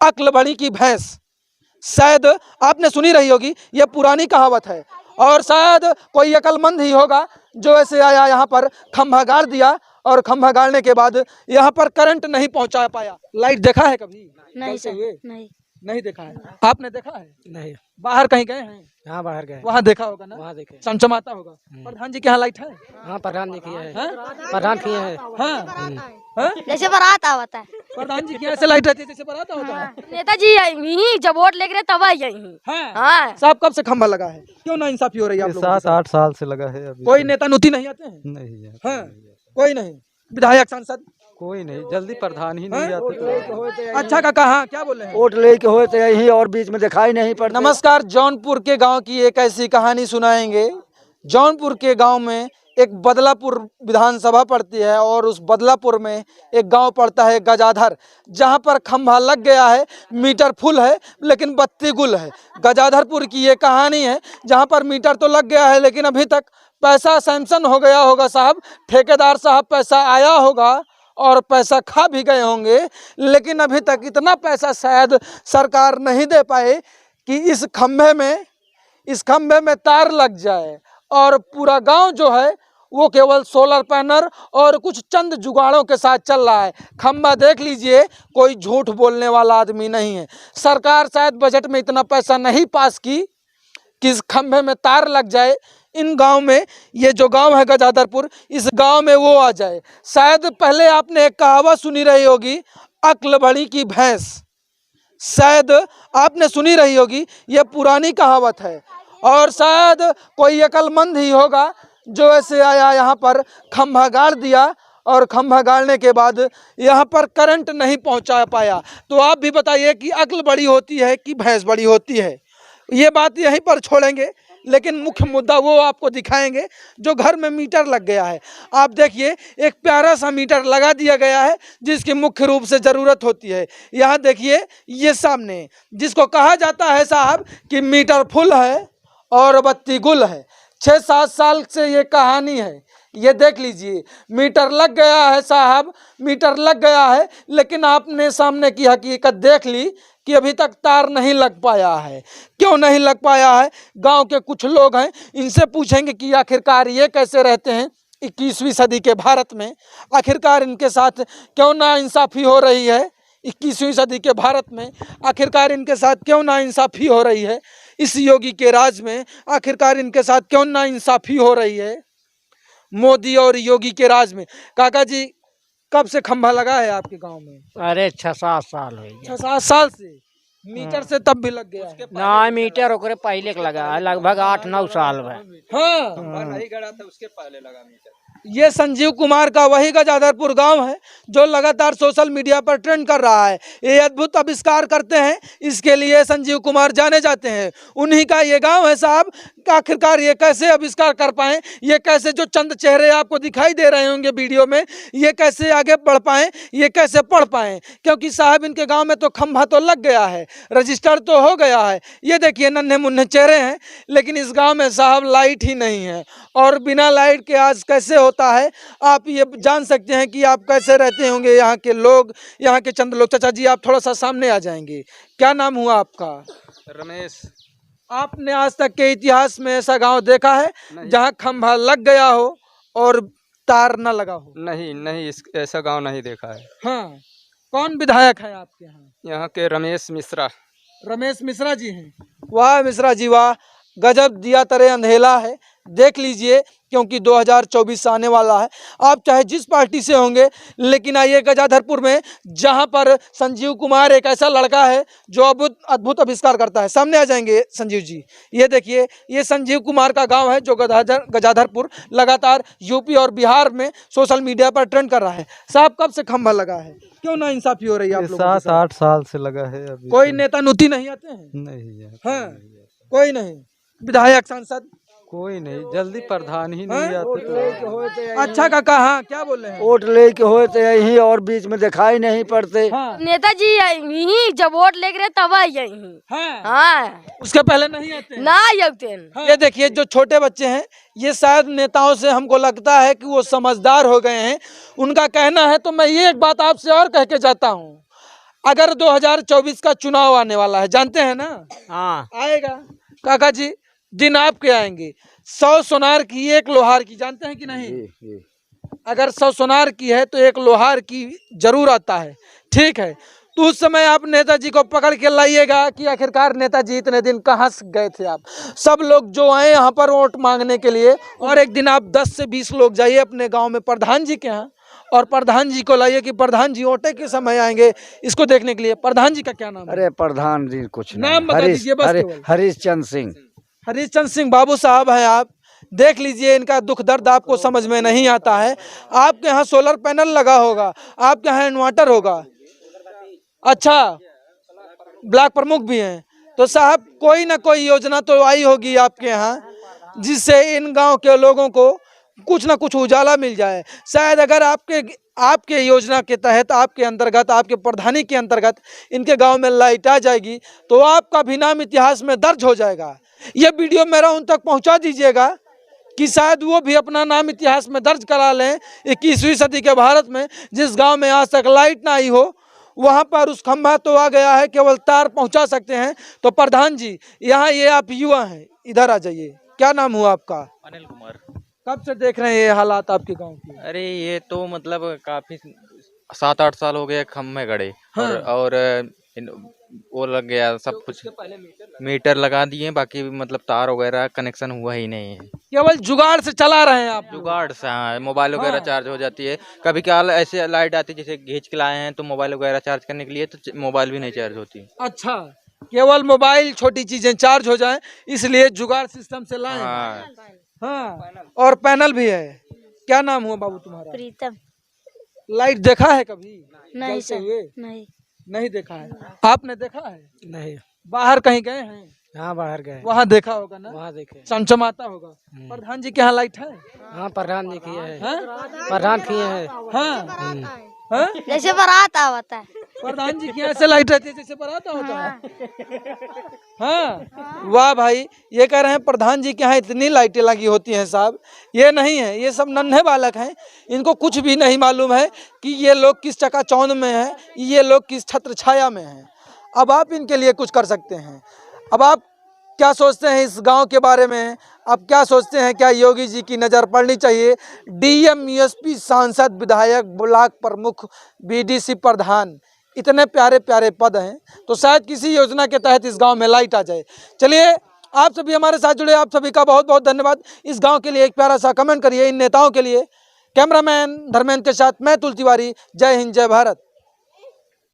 अक्ल बड़ी की भैंस, शायद आपने सुनी रही होगी, ये पुरानी कहावत है। और शायद कोई अक्लमंद ही होगा जो ऐसे आया यहाँ पर खंभा गाड़ दिया और खंभा गाड़ने के बाद यहाँ पर करंट नहीं पहुँचा पाया। लाइट देखा है कभी? नहीं जलते सर, हुए? नहीं नहीं देखा है। आपने देखा है? नहीं। बाहर कहीं गए हैं? हाँ बाहर गए, वहाँ देखा होगा ना, वहाँ देखे। चमचमाता होगा। प्रधान जी के यहाँ लाइट है? हाँ प्रधान जी किए हैं? हैं, प्रधान किए हैं। हाँ हाँ? जैसे बारात आवता है। प्रधान जी के यहाँ ऐसे लाइट रहती है जैसे बारात होता है। नेताजी यही जब वोट लेके रहे तब यही। हाँ। हाँ साहब कब से खंभा लगा है? क्यों ना इंसाफी हो रही है आप लोगों के 7-8 साल से लगा है अभी। कोई नेता नुती नहीं आते हैं? नहीं है, हाँ, कोई नहीं। विधायक सांसद कोई नहीं, जल्दी प्रधान ही नहीं आते। अच्छा काका, हाँ क्या बोल रहे हैं? वोट लेके होए तो यही और बीच में दिखाई नहीं पड़ता। नमस्कार, जौनपुर के गांव की एक ऐसी कहानी सुनाएंगे। जौनपुर के गांव में एक बदलापुर विधानसभा पड़ती है और उस बदलापुर में एक गांव पड़ता है गजाधर, जहां पर खंभा लग गया है, मीटर फुल है लेकिन बत्ती गुल है। गजाधरपुर की ये कहानी है जहां पर मीटर तो लग गया है लेकिन अभी तक पैसा सैंक्शन हो गया होगा साहब, ठेकेदार साहब पैसा आया होगा और पैसा खा भी गए होंगे, लेकिन अभी तक इतना पैसा शायद सरकार नहीं दे पाए कि इस खंभे में तार लग जाए और पूरा गांव जो है वो केवल सोलर पैनल और कुछ चंद जुगाड़ों के साथ चल रहा है। खंभा देख लीजिए, कोई झूठ बोलने वाला आदमी नहीं है। सरकार शायद बजट में इतना पैसा नहीं पास की कि इस खंभे में तार लग जाए। इन गांव में, ये जो गांव है गजाधरपुर, इस गांव में वो आ जाए। शायद पहले आपने एक कहावत सुनी रही होगी, अक्ल बड़ी की भैंस, शायद आपने सुनी रही होगी, ये पुरानी कहावत है। और शायद कोई अक्लमंद ही होगा जो ऐसे आया यहाँ पर खंभा गाड़ दिया और खंभा गाड़ने के बाद यहाँ पर करंट नहीं पहुँचा पाया। तो आप भी बताइए कि अक्ल बड़ी होती है कि भैंस बड़ी होती है? ये बात यहीं पर छोड़ेंगे, लेकिन मुख्य मुद्दा वो आपको दिखाएंगे जो घर में मीटर लग गया है। आप देखिए, एक प्यारा सा मीटर लगा दिया गया है जिसकी मुख्य रूप से ज़रूरत होती है। यहाँ देखिए, ये सामने जिसको कहा जाता है साहब कि मीटर फुल है और बत्ती गुल है। 6-7 साल से ये कहानी है। ये देख लीजिए, मीटर लग गया है साहब, मीटर लग गया है, लेकिन आपने सामने की हकीकत देख ली कि अभी तक तार नहीं लग पाया है। क्यों नहीं लग पाया है? गांव के कुछ लोग हैं, इनसे पूछेंगे कि आखिरकार ये कैसे रहते हैं 21वीं सदी के भारत में। आखिरकार इनके साथ क्यों नाइंसाफ़ी हो रही है 21वीं सदी के भारत में? आखिरकार इनके साथ क्यों नाइंसाफ़ी हो रही है इस योगी के राज में? आखिरकार इनके साथ क्यों नाइंसाफ़ी हो रही है मोदी और योगी के राज में? काका जी, कब से खंभा लगा है आपके गांव में? अरे 6-7 साल हो गया। 6-7 साल से। मीटर से तब भी लग गया है? ना मीटर ओकरे पहले के लगा है, लगभग 8-9 साल में। हाँ, नहीं गड़ा था, उसके पहले लगा मीटर। ये संजीव कुमार का वही गजाधरपुर गांव है जो लगातार सोशल मीडिया पर ट्रेंड कर रहा है। ये अद्भुत आविष्कार करते हैं, इसके लिए संजीव कुमार जाने जाते हैं। उन्हीं का ये गांव है साहब। आखिरकार ये कैसे आविष्कार कर पाएँ, ये कैसे जो चंद चेहरे आपको दिखाई दे रहे होंगे वीडियो में, ये कैसे आगे बढ़ पाएँ, ये कैसे पढ़ पाएँ? क्योंकि साहब इनके गाँव में तो खंभा तो लग गया है, रजिस्टर तो हो गया है। ये देखिए, नन्हे मुन्ने चेहरे हैं, लेकिन इस गाँव में साहब लाइट ही नहीं है। और बिना लाइट के आज कैसे होता है आप ये जान सकते हैं कि आप कैसे रहते होंगे यहाँ के लोग, यहाँ के चंद लोग। चाचा जी, आप थोड़ा सा सामने आ जाएंगे। क्या नाम हुआ आपका? रमेश। आपने आज तक के इतिहास में ऐसा गांव देखा है जहां खंभा लग गया हो और तार न लगा हो? नहीं, ऐसा गांव नहीं देखा है। हाँ, कौन विधायक है आपके यहाँ? यहाँ के रमेश मिश्रा। रमेश मिश्रा जी हैं। वाह मिश्रा जी वाह, गजब दिया तरे अंधेला है। देख लीजिए, क्योंकि 2024 आने वाला है। आप चाहे जिस पार्टी से होंगे, लेकिन आइए गजाधरपुर में, जहां पर संजीव कुमार एक ऐसा लड़का है जो अद्भुत आविष्कार करता है। सामने आ जाएंगे संजीव जी। ये देखिए, ये संजीव कुमार का गांव है जो गजाधरपुर लगातार यूपी और बिहार में सोशल मीडिया पर ट्रेंड कर रहा है। साहब कब से खंभा लगा है? क्यों नाइंसाफ़ी हो रही है आप लोगों के साथ? 7-8 साल से लगा है अभी। कोई नेता नुती नहीं आते हैं? नहीं है, हाँ, कोई नहीं। विधायक सांसद कोई नहीं, जल्दी प्रधान ही नहीं आते। अच्छा काका, हाँ क्या बोल रहे हैं? वोट लेके होए तो यही और बीच में दिखाई नहीं पड़ते। हाँ नेताजी यही जब वोट लेके रहे तब यही। हाँ, हाँ उसके पहले नहीं आते हैं? ना यौतेन। हाँ। ये देखिए, जो छोटे बच्चे हैं, ये शायद नेताओं से हमको लगता है कि वो समझदार हो गए हैं। उनका कहना है, तो मैं ये एक बात आपसे और कह के जाता हूँ। अगर 2024 का चुनाव आने वाला है, जानते हैं ना? हाँ आएगा काका जी, दिन आपके आएंगे। 100 सोनार की 1 लोहार की, जानते हैं कि नहीं? अगर 100 सोनार की है तो 1 लोहार की जरूर आता है, ठीक है। तो उस समय आप नेताजी को पकड़ के लाइएगा कि आखिरकार नेताजी इतने दिन कहाँ से गए थे आप। सब लोग जो आए यहाँ पर वोट मांगने के लिए, और एक दिन आप 10 से 20 लोग जाइए अपने गांव में प्रधान जी के यहाँ, और प्रधान जी को लाइए कि प्रधान जी वोटे के समय आएंगे इसको देखने के लिए। प्रधान जी का क्या नाम है? अरे प्रधान जी कुछ नहीं, नाम बता दीजिए बस केवल। हरीशचंद्र सिंह। हरीशचंद्र सिंह बाबू साहब हैं आप, देख लीजिए इनका दुख दर्द आपको समझ में नहीं आता है। आपके यहाँ सोलर पैनल लगा होगा, आपके यहाँ इन्वर्टर होगा, अच्छा ब्लॉक प्रमुख भी हैं, तो साहब कोई ना कोई योजना तो आई होगी आपके यहाँ जिससे इन गांव के लोगों को कुछ ना कुछ उजाला मिल जाए। शायद अगर आपके योजना के तहत, आपके अंतर्गत, आपके प्रधानी के अंतर्गत इनके गांव में लाइट आ जाएगी तो आपका भी नाम इतिहास में दर्ज हो जाएगा। ये वीडियो मेरा उन तक पहुंचा दीजिएगा कि शायद वो भी अपना नाम इतिहास में दर्ज करा लें। 21वीं सदी के भारत में जिस गांव में आज तक लाइट ना आई हो, वहां पर उस खंभा तो आ गया है, केवल तार पहुंचा सकते हैं। तो प्रधान जी, यहाँ ये आप युवा हैं, इधर आ जाइए। क्या नाम हुआ आपका? अनिल कुमार। कब से देख रहे हैं ये हालात आपके गांव की? अरे ये तो मतलब काफी 7-8 साल हो गए खम्भे गड़े। हाँ। और वो लग गया सब कुछ, मीटर लगा दिए, बाकी मतलब तार वगैरह कनेक्शन हुआ ही नहीं है। केवल जुगाड़ से चला रहे हैं आप? जुगाड़ से, हाँ। मोबाइल वगैरह हाँ। चार्ज हो जाती है, कभी कभार ऐसे लाइट आती है जैसे घींच के लाए हैं तो मोबाइल वगैरह चार्ज करने के लिए, तो मोबाइल भी नहीं चार्ज होती। अच्छा, केवल मोबाइल छोटी चीजें चार्ज हो जाएं इसलिए जुगाड़ सिस्टम से लाए हैं। हाँ। हाँ, और पैनल भी है। क्या नाम हुआ बाबू तुम्हारा? प्रीतम। लाइट देखा है कभी? नहीं जलते सर, हुए? नहीं। नहीं देखा है। आपने देखा है? नहीं, बाहर कहीं गए हैं? यहाँ बाहर गए, वहाँ देखा होगा ना, वहाँ देखे। चमचमाता होगा। प्रधान जी के यहाँ लाइट है? हाँ प्रधान जी किए है, हाँ? प्रधान किए हैं। हाँ? हाँ? जैसे बारात आवता है। प्रधान जी की ऐसे लाइट रहती है जैसे बराता होता है। हाँ, वाह भाई, ये कह रहे हैं प्रधान जी के यहाँ इतनी लाइटें लगी होती हैं साहब। ये नहीं है, ये सब नन्हे बालक हैं, इनको कुछ भी नहीं मालूम है कि ये लोग किस चकाचौंध में हैं, ये लोग किस छत्र छाया में हैं। अब आप इनके लिए कुछ कर सकते हैं। अब आप क्या सोचते हैं इस गांव के बारे में? आप क्या सोचते हैं, क्या योगी जी की नज़र पड़नी चाहिए? डीएम, एसपी, सांसद, विधायक, ब्लॉक प्रमुख, बीडीसी प्रधान, इतने प्यारे प्यारे पद हैं, तो शायद किसी योजना के तहत इस गांव में लाइट आ जाए। चलिए, आप सभी हमारे साथ जुड़े, आप सभी का बहुत बहुत धन्यवाद। इस गांव के लिए एक प्यारा सा कमेंट करिए इन नेताओं के लिए। कैमरामैन धर्मेंद्र के साथ मैं तुल तिवारी। जय हिंद, जय भारत।